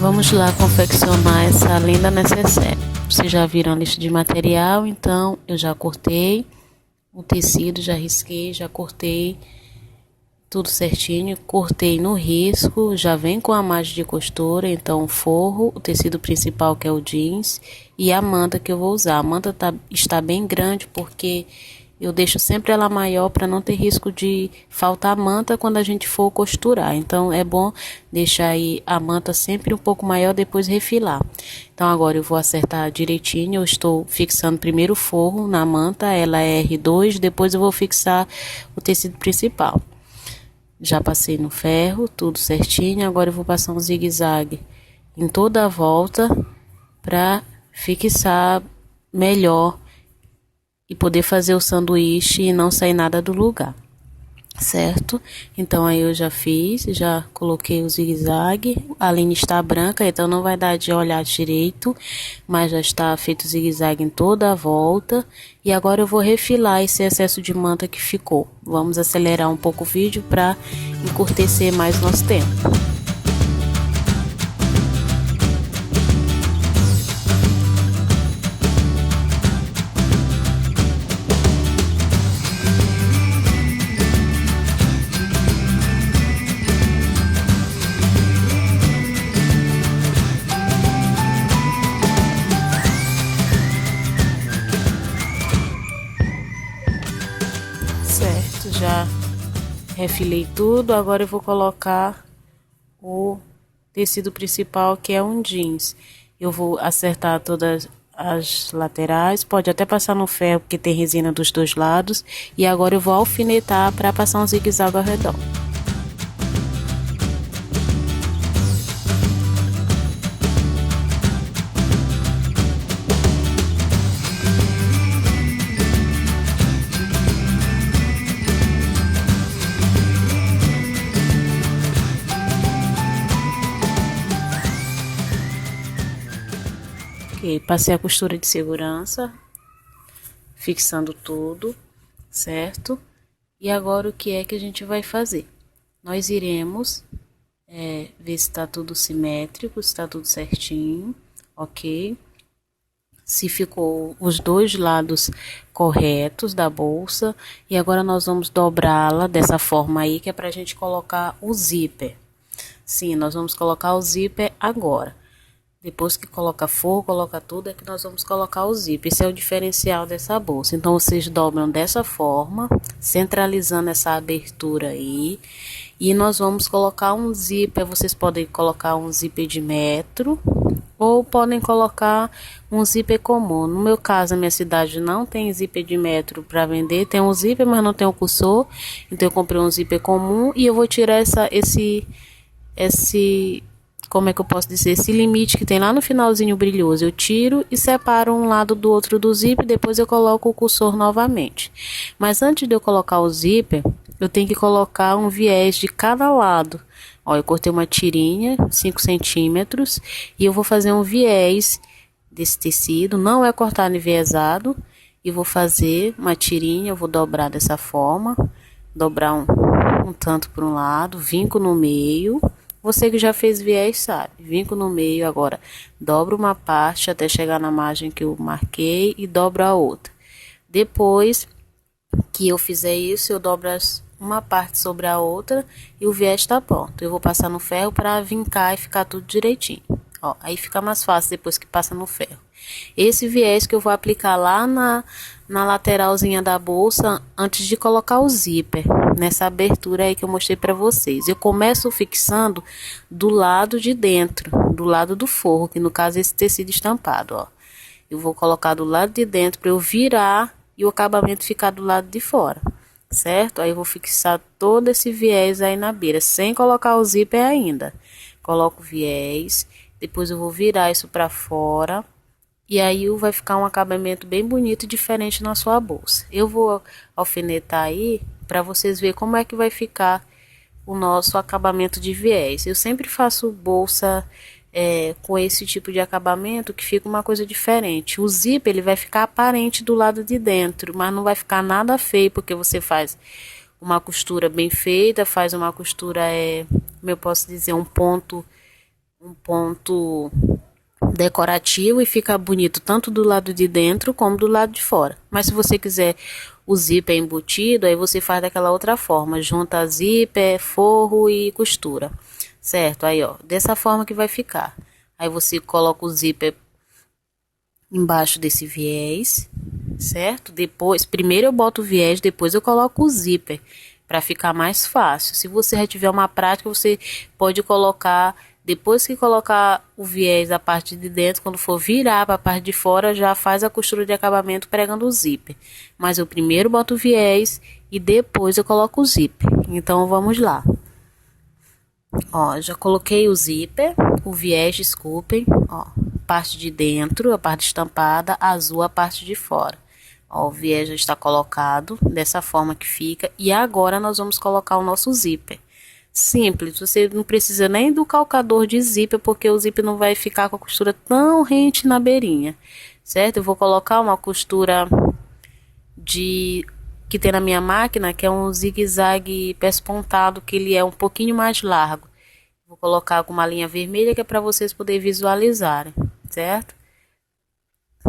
Vamos lá confeccionar essa linda necessaire. Vocês já viram a lista de material, então eu já cortei o tecido, já risquei, já cortei tudo certinho, cortei no risco, já vem com a margem de costura, então o forro, o tecido principal que é o jeans e a manta que eu vou usar. A manta está bem grande porque eu deixo sempre ela maior para não ter risco de faltar manta quando a gente for costurar. Então é bom deixar aí a manta sempre um pouco maior, depois refilar. Então agora eu vou acertar direitinho. Eu estou fixando primeiro o forro na manta, ela é R2, depois eu vou fixar o tecido principal. Já passei no ferro, tudo certinho. Agora eu vou passar um zigue-zague em toda a volta para fixar melhor e poder fazer o sanduíche e não sair nada do lugar, certo? Então aí eu já fiz, já coloquei o zigue-zague. A linha está branca, então não vai dar de olhar direito, mas já está feito o zigue-zague em toda a volta. E agora eu vou refilar esse excesso de manta que ficou. Vamos acelerar um pouco o vídeo para encurtecer mais nosso tempo. Certo, já refilei tudo. Agora eu vou colocar o tecido principal, que é um jeans. Eu vou acertar todas as laterais, pode até passar no ferro porque tem resina dos dois lados. E agora eu vou alfinetar para passar um zigue-zague ao redor. Ok, passei a costura de segurança, fixando tudo, certo? E agora o que é que a gente vai fazer? Nós iremos ver se está tudo simétrico, se está tudo certinho, ok? Se ficou os dois lados corretos da bolsa. E agora nós vamos dobrá-la dessa forma aí, que é pra gente colocar o zíper. Sim, nós vamos colocar o zíper agora. Depois que coloca forro, coloca tudo, é que nós vamos colocar o zíper. Esse é o diferencial dessa bolsa. Então vocês dobram dessa forma, centralizando essa abertura aí. E nós vamos colocar um zíper. Vocês podem colocar um zíper de metro ou podem colocar um zíper comum. No meu caso, a minha cidade não tem zíper de metro para vender. Tem um zíper, mas não tem um cursor. Então eu comprei um zíper comum e eu vou tirar como é que eu posso dizer, esse limite que tem lá no finalzinho brilhoso. Eu tiro e separo um lado do outro do zíper, depois eu coloco o cursor novamente. Mas antes de eu colocar o zíper, eu tenho que colocar um viés de cada lado. Ó, eu cortei uma tirinha, 5 centímetros, e eu vou fazer um viés desse tecido, não é cortar enviesado, e vou fazer uma tirinha, eu vou dobrar dessa forma, dobrar um tanto por um lado, vinco no meio. Você que já fez viés sabe, vinco no meio, agora dobro uma parte até chegar na margem que eu marquei e dobro a outra. Depois que eu fizer isso, eu dobro uma parte sobre a outra e o viés está pronto. Eu vou passar no ferro para vincar e ficar tudo direitinho. Ó, aí fica mais fácil depois que passa no ferro. Esse viés que eu vou aplicar lá na lateralzinha da bolsa antes de colocar o zíper, nessa abertura aí que eu mostrei para vocês. Eu começo fixando do lado de dentro, do lado do forro, que no caso é esse tecido estampado, ó. Eu vou colocar do lado de dentro para eu virar e o acabamento ficar do lado de fora, certo? Aí eu vou fixar todo esse viés aí na beira, sem colocar o zíper ainda. Coloco o viés, depois eu vou virar isso para fora. E aí vai ficar um acabamento bem bonito e diferente na sua bolsa. Eu vou alfinetar aí para vocês verem como é que vai ficar o nosso acabamento de viés. Eu sempre faço bolsa com esse tipo de acabamento que fica uma coisa diferente. O zíper ele vai ficar aparente do lado de dentro, mas não vai ficar nada feio, porque você faz uma costura bem feita, faz uma costura, como eu posso dizer, um ponto um ponto decorativo e fica bonito tanto do lado de dentro como do lado de fora. Mas se você quiser o zíper embutido, aí você faz daquela outra forma, junta zíper, forro e costura, certo? Aí ó, dessa forma que vai ficar. Aí você coloca o zíper embaixo desse viés, certo? Depois, primeiro eu boto o viés, depois eu coloco o zíper, para ficar mais fácil. Se você já tiver uma prática, você pode colocar, depois que colocar o viés da parte de dentro, quando for virar para a parte de fora, já faz a costura de acabamento pregando o zíper. Mas eu primeiro boto o viés e depois eu coloco o zíper. Então vamos lá. Ó, já coloquei o zíper, o viés, desculpem, ó, parte de dentro, a parte estampada, azul a parte de fora. Ó, o viés já está colocado, dessa forma que fica, e agora nós vamos colocar o nosso zíper. Simples, você não precisa nem do calcador de zíper, porque o zíper não vai ficar com a costura tão rente na beirinha, certo? Eu vou colocar uma costura de que tem na minha máquina, que é um zigue-zague pespontado, que ele é um pouquinho mais largo. Vou colocar com uma linha vermelha, que é para vocês poderem visualizarem, certo?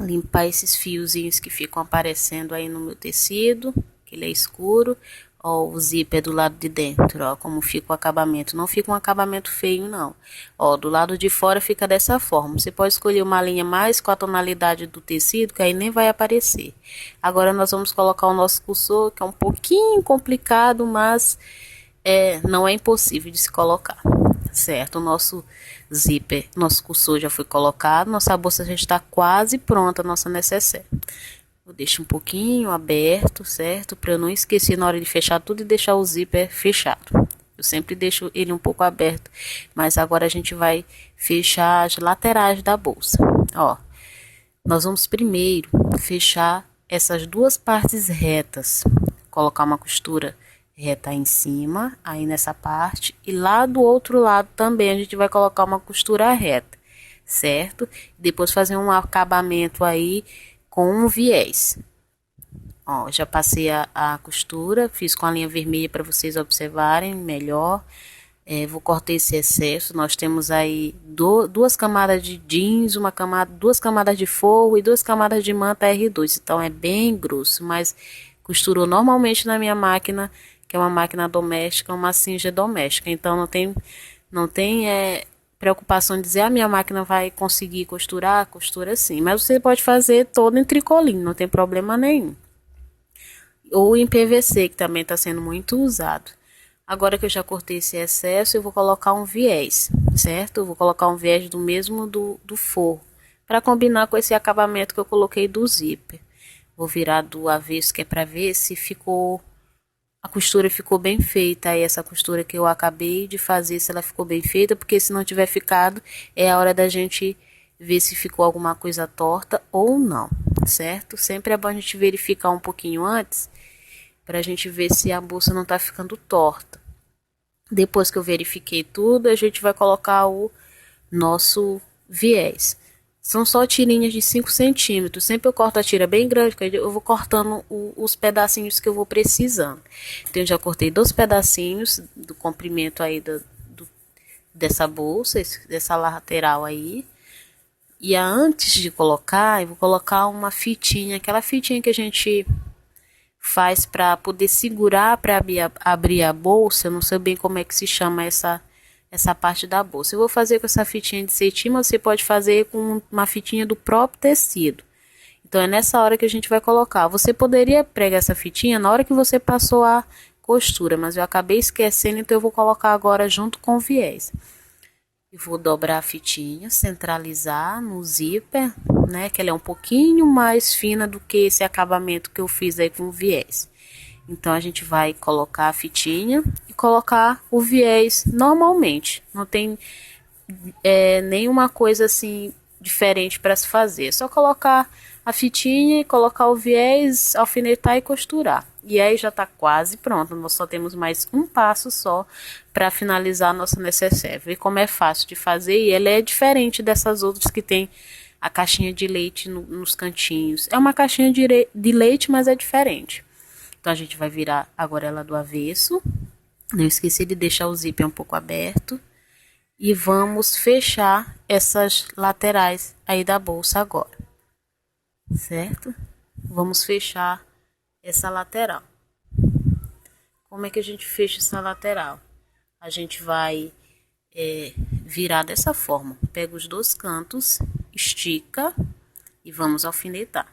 Limpar esses fiozinhos que ficam aparecendo aí no meu tecido, que ele é escuro. Ó, o zíper do lado de dentro, ó, como fica o acabamento. Não fica um acabamento feio, não. Ó, do lado de fora fica dessa forma. Você pode escolher uma linha mais com a tonalidade do tecido, que aí nem vai aparecer. Agora nós vamos colocar o nosso cursor, que é um pouquinho complicado, mas não é impossível de se colocar, certo? O nosso zíper, nosso cursor já foi colocado, nossa bolsa já está quase pronta, nossa necessaire. Eu deixo um pouquinho aberto, certo? Para eu não esquecer na hora de fechar tudo e deixar o zíper fechado. Eu sempre deixo ele um pouco aberto, mas agora a gente vai fechar as laterais da bolsa. Ó, nós vamos primeiro fechar essas duas partes retas, colocar uma costura reta em cima, aí nessa parte, e lá do outro lado também a gente vai colocar uma costura reta, certo? Depois fazer um acabamento aí com um viés. Ó, já passei a costura, fiz com a linha vermelha para vocês observarem melhor. Vou cortar esse excesso. Nós temos aí duas camadas de jeans, duas camadas de forro e duas camadas de manta R2. Então é bem grosso, mas costurou normalmente na minha máquina, que é uma máquina doméstica, uma Singer doméstica. Então não tem preocupação de dizer a minha máquina vai conseguir costurar, costura sim. Mas você pode fazer todo em tricoline, não tem problema nenhum. Ou em PVC, que também está sendo muito usado. Agora que eu já cortei esse excesso, eu vou colocar um viés, certo? Eu vou colocar um viés do mesmo do forro, para combinar com esse acabamento que eu coloquei do zíper. Vou virar do avesso, que é para ver se ficou... A costura ficou bem feita, aí essa costura que eu acabei de fazer, se ela ficou bem feita, porque se não tiver ficado, é a hora da gente ver se ficou alguma coisa torta ou não, certo? Sempre é bom a gente verificar um pouquinho antes, pra gente ver se a bolsa não tá ficando torta. Depois que eu verifiquei tudo, a gente vai colocar o nosso viés. São só tirinhas de 5 centímetros. Sempre eu corto a tira bem grande, porque eu vou cortando os pedacinhos que eu vou precisando. Então, eu já cortei 2 pedacinhos do comprimento aí dessa bolsa, dessa lateral aí. E antes de colocar, eu vou colocar uma fitinha, aquela fitinha que a gente faz para poder segurar para abrir a bolsa. Eu não sei bem como é que se chama essa parte da bolsa. Eu vou fazer com essa fitinha de cetim, mas você pode fazer com uma fitinha do próprio tecido. Então é nessa hora que a gente vai colocar. Você poderia pregar essa fitinha na hora que você passou a costura, mas eu acabei esquecendo, então eu vou colocar agora junto com o viés. E vou dobrar a fitinha, centralizar no zíper, né, que ela é um pouquinho mais fina do que esse acabamento que eu fiz aí com o viés. Então, a gente vai colocar a fitinha e colocar o viés normalmente. Não tem nenhuma coisa assim diferente para se fazer. É só colocar a fitinha e colocar o viés, alfinetar e costurar. E aí já tá quase pronto. Nós só temos mais um passo só para finalizar a nossa necessaire. Vê como é fácil de fazer e ela é diferente dessas outras que tem a caixinha de leite nos cantinhos. É uma caixinha de leite, mas é diferente. Então, a gente vai virar agora ela do avesso. Não esqueci de deixar o zíper um pouco aberto. e vamos fechar essas laterais aí da bolsa agora, certo? Vamos fechar essa lateral. Como é que a gente fecha essa lateral? A gente vai virar dessa forma. Pega os dois cantos, estica e vamos alfinetar.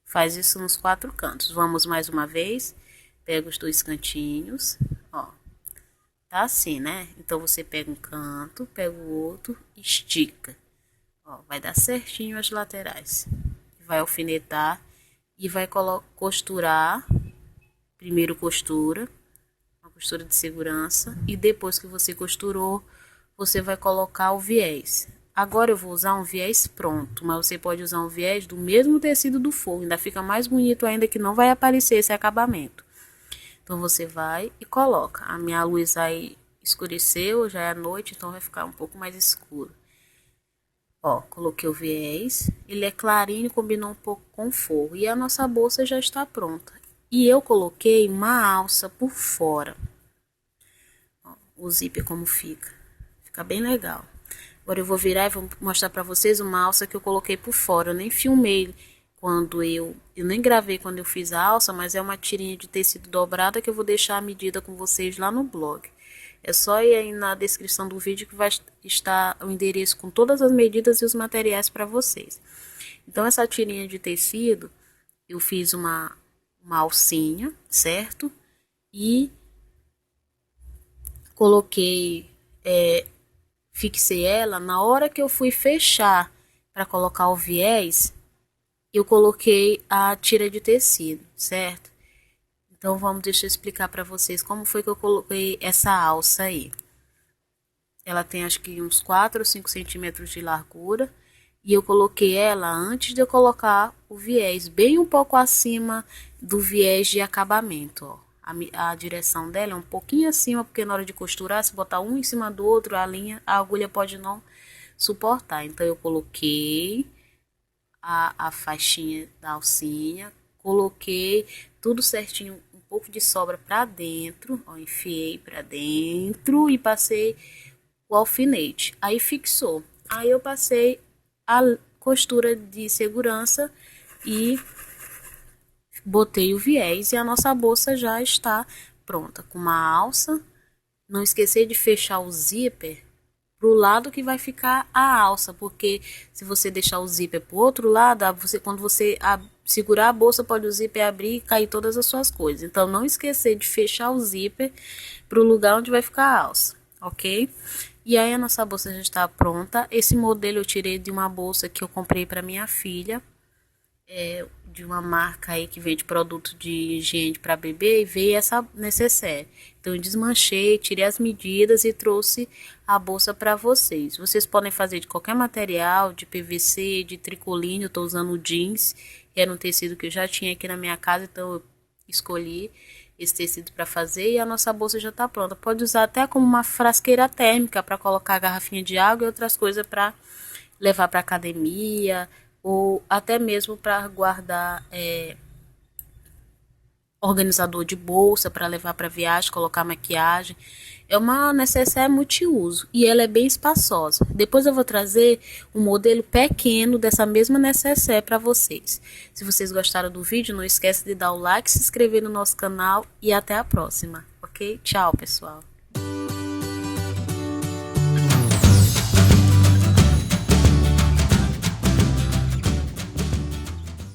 Faz isso nos 4 cantos. Vamos mais uma vez. Pega os dois cantinhos, ó. Tá assim, né? Então você pega um canto, pega o outro, estica. Ó, vai dar certinho as laterais. Vai alfinetar e vai costurar. Primeiro costura, uma costura de segurança, e depois que você costurou, você vai colocar o viés. Agora eu vou usar um viés pronto, mas você pode usar um viés do mesmo tecido do forro, ainda fica mais bonito ainda, que não vai aparecer esse acabamento. Então você vai e coloca. A minha luz aí escureceu, já é noite, então vai ficar um pouco mais escuro. Ó, coloquei o viés, ele é clarinho, combinou um pouco com o forro, e a nossa bolsa já está pronta. E eu coloquei uma alça por fora. Ó, o zíper como fica. Fica bem legal. Agora eu vou virar e vou mostrar pra vocês uma alça que eu coloquei por fora. Eu nem filmei quando eu nem gravei quando eu fiz a alça, mas é uma tirinha de tecido dobrada que eu vou deixar a medida com vocês lá no blog. É só ir aí na descrição do vídeo que vai estar o endereço com todas as medidas e os materiais para vocês. Então essa tirinha de tecido, eu fiz uma alcinha, certo? E coloquei, fixei ela. Na hora que eu fui fechar para colocar o viés, eu coloquei a tira de tecido, certo? Então deixa eu explicar para vocês como foi que eu coloquei essa alça aí. Ela tem acho que uns 4 ou 5 centímetros de largura. E eu coloquei ela antes de eu colocar o viés, bem um pouco acima do viés de acabamento, ó. A direção dela é um pouquinho acima, porque na hora de costurar, se botar um em cima do outro, a agulha pode não suportar. Então eu coloquei a faixinha da alcinha, coloquei tudo certinho, um pouco de sobra pra dentro, ó, enfiei pra dentro e passei o alfinete. Aí fixou. Aí eu passei a costura de segurança e botei o viés e a nossa bolsa já está pronta com uma alça. Não esquecer de fechar o zíper pro lado que vai ficar a alça, porque se você deixar o zíper pro outro lado, quando você segurar a bolsa, pode o zíper abrir e cair todas as suas coisas. Então não esquecer de fechar o zíper pro lugar onde vai ficar a alça, ok? E aí a nossa bolsa já está pronta. Esse modelo eu tirei de uma bolsa que eu comprei para minha filha, de uma marca aí que vende produto de higiene para bebê, e veio essa necessaire. Então eu desmanchei, tirei as medidas e trouxe a bolsa para vocês. Vocês podem fazer de qualquer material, de PVC, de tricoline. Eu estou usando jeans, que era um tecido que eu já tinha aqui na minha casa, então eu escolhi esse tecido para fazer, e a nossa bolsa já está pronta. Pode usar até como uma frasqueira térmica para colocar a garrafinha de água e outras coisas para levar para academia, ou até mesmo para guardar organizador de bolsa para levar para viagem, colocar maquiagem. É uma necessaire multiuso e ela é bem espaçosa. Depois eu vou trazer um modelo pequeno dessa mesma necessaire para vocês. Se vocês gostaram do vídeo, não esquece de dar o like, se inscrever no nosso canal e até a próxima, ok? Tchau, pessoal!